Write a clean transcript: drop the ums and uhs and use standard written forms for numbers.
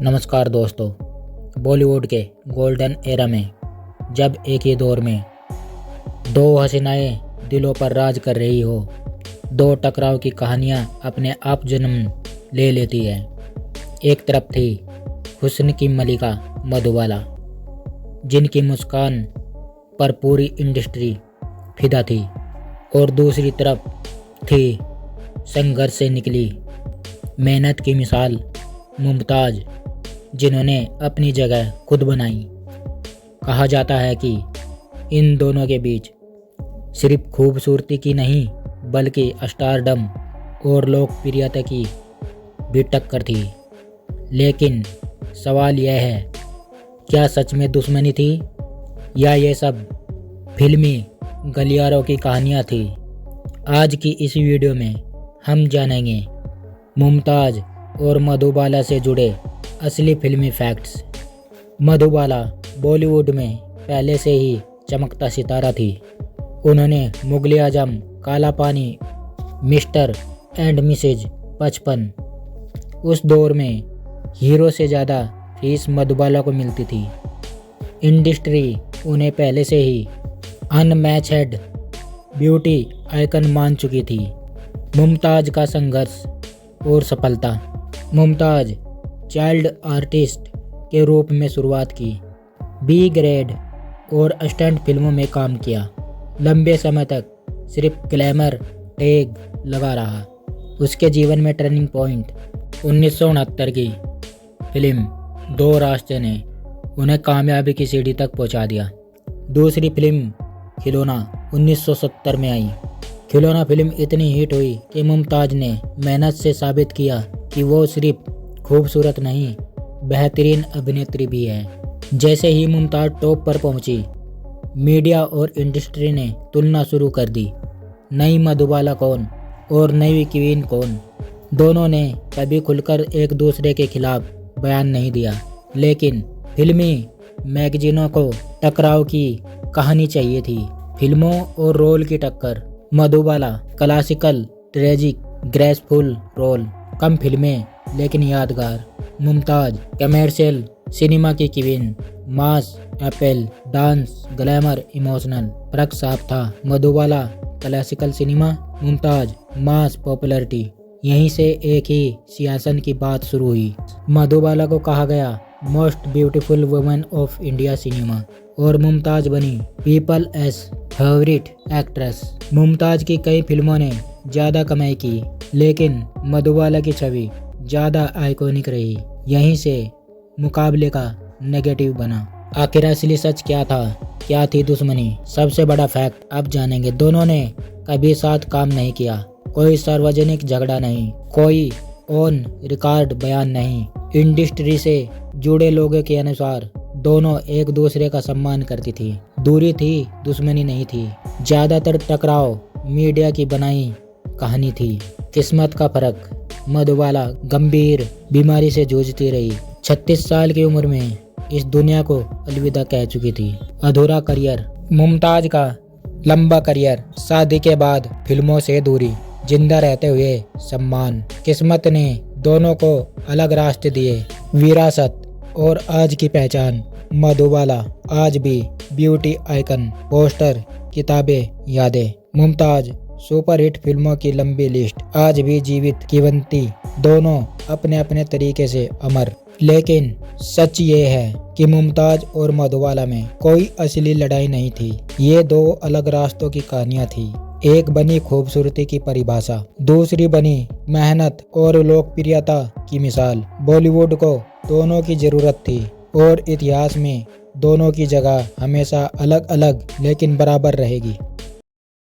नमस्कार दोस्तों। बॉलीवुड के गोल्डन एरा में जब एक ही दौर में दो हसीनाएं दिलों पर राज कर रही हो, दो टकराव की कहानियां अपने आप जन्म ले लेती है। एक तरफ थी हुस्न की मलिका मधुबाला, जिनकी मुस्कान पर पूरी इंडस्ट्री फिदा थी, और दूसरी तरफ थी संघर्ष से निकली मेहनत की मिसाल मुमताज, जिन्होंने अपनी जगह खुद बनाई। कहा जाता है कि इन दोनों के बीच सिर्फ खूबसूरती की नहीं बल्कि स्टारडम और लोकप्रियता की भी टक्कर थी। लेकिन सवाल यह है, क्या सच में दुश्मनी थी या ये सब फिल्मी गलियारों की कहानियाँ थी? आज की इस वीडियो में हम जानेंगे मुमताज और मधुबाला से जुड़े असली फिल्मी फैक्ट्स। मधुबाला बॉलीवुड में पहले से ही चमकता सितारा थी। उन्होंने मुगले आजम, काला पानी, मिस्टर एंड मिसेज 55 उस दौर में हीरो से ज़्यादा फीस मधुबाला को मिलती थी। इंडस्ट्री उन्हें पहले से ही अनमैच्ड ब्यूटी आइकन मान चुकी थी। मुमताज का संघर्ष और सफलता। मुमताज चाइल्ड आर्टिस्ट के रूप में शुरुआत की, बी ग्रेड और स्टंट फिल्मों में काम किया। लंबे समय तक सिर्फ ग्लैमर टैग लगा रहा। उसके जीवन में टर्निंग पॉइंट 1969 की फिल्म दो रास्ते ने उन्हें कामयाबी की सीढ़ी तक पहुंचा दिया। दूसरी फिल्म खिलौना 1970 में आई। खिलौना फिल्म इतनी हिट हुई कि मुमताज ने मेहनत से साबित किया कि वो सिर्फ खूबसूरत नहीं, बेहतरीन अभिनेत्री भी है। जैसे ही मुमताज टॉप पर पहुंची, मीडिया और इंडस्ट्री ने तुलना शुरू कर दी। नई मधुबाला कौन और नई क्वीन कौन? दोनों ने कभी खुलकर एक दूसरे के खिलाफ बयान नहीं दिया, लेकिन फिल्मी मैगजीनों को टकराव की कहानी चाहिए थी। फिल्मों और रोल की टक्कर। Madhubala classical, tragic, graceful role, कम फिल्में लेकिन यादगार। मुमताज कमर्शियल सिनेमा की queen, mass appeal, dance, glamour, emotional. फर्क साफ था। Madhubala classical cinema, Mumtaz mass popularity. यहीं से एक ही सियासत की बात शुरू हुई। मधुबाला को कहा गया most beautiful women of India cinema, और मुमताज बनी people S favourite actress. Mumtaz की कई फिल्मों ने ज़्यादा कमाई की, लेकिन मधुबाला की छवि ज़्यादा आइकॉनिक रही। यहीं से मुकाबले का नेगेटिव बना। आखिर असली सच क्या था? क्या थी दुश्मनी? सबसे बड़ा फैक्ट अब जानेंगे। दोनों ने कभी साथ काम नहीं किया। कोई सार्वजनिक झगड़ा नहीं, कोई ऑन रिकॉर्ड बयान नहीं। इंडस्ट्री से जुड़े लोगों के अनुसार दोनों एक दूसरे का सम्मान करती थी। दूरी थी, दुश्मनी नहीं थी। ज़्यादातर टकराव मीडिया की बनाई कहानी थी। किस्मत का फर्क। मधुबाला गंभीर बीमारी से जूझती रही। 36 साल की उम्र में इस दुनिया को अलविदा कह चुकी थी। अधूरा करियर। मुमताज का लंबा करियर, शादी के बाद फिल्मों से दूरी, जिंदा रहते हुए सम्मान। किस्मत ने दोनों को अलग रास्ते दिए। विरासत और आज की पहचान। मधुबाला आज भी ब्यूटी आइकन, पोस्टर, किताबें, यादें। मुमताज सुपरहिट फिल्मों की लंबी लिस्ट, आज भी जीवित किवंती। दोनों अपने अपने तरीके से अमर। लेकिन सच ये है कि मुमताज और मधुबाला में कोई असली लड़ाई नहीं थी। ये दो अलग रास्तों की कहानियां थी। एक बनी खूबसूरती की परिभाषा, दूसरी बनी मेहनत और लोकप्रियता की मिसाल। बॉलीवुड को दोनों की जरूरत थी, और इतिहास में दोनों की जगह हमेशा अलग अलग लेकिन बराबर रहेगी।